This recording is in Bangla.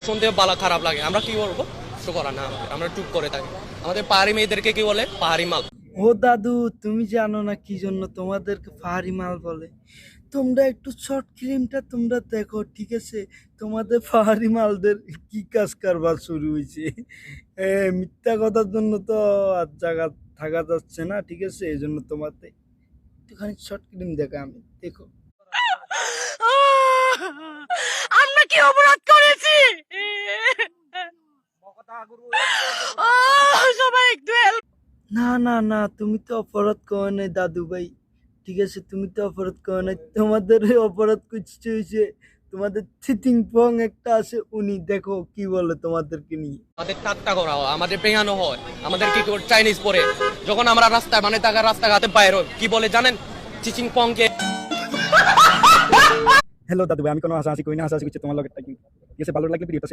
শুনতে বালা খারাপ লাগে, আমরা কি বলবো, কিছু করার না আমাদের, আমরা চুপ করে থাকি। আমাদের পাহাড়ি মেয়েদেরকে কি বলে, পাহাড়ি মাল। ও দাদু, তুমি জানো না কি জন্য তোমাদেরকে পাহাড়ি মাল বলে? তোমরা একটু শর্ট ফিল্মটা তোমরা দেখো, ঠিক আছে? তোমাদের পাহাড়ি মালদের কি কাজ কারবার শুরু হয়েছে। মিথ্যা কথার জন্য তো আর জায়গা থাকা যাচ্ছে না, ঠিক আছে? এই জন্য তোমাদের একটুখানি শর্ট ফিল্ম দেখা, আমি দেখো। আমরা কি অপরাধ করেছি? সবাই একটু হেল্প। না না না, তুমি তো অপরাধ করো নাই দাদু ভাই, ঠিক আছে? তুমি তো অপরাধ করো নাই, তোমাদের ওই অপরাধ কিছু হয়েছে। তোমাদের থিতিং পং একটা আছে, উনি দেখো কি বলে তোমাদেরকে নিয়ে। আমাদের ঠাট্টা করা হয়, আমাদের পেঙানো হয়, আমাদের কি চাইনিজ পরে যখন আমরা রাস্তায় মানে টাকা রাস্তাঘাটে বাইর হই, কি বলে জানেন? চিচিং পংকে। হ্যালো দাদু ভাই, আমি কোনো হাসাহাসি করি না, হাসাহাসি করছি তোমার লগে, ঠিক আছে? ভালো লাগলে ভিডিওটা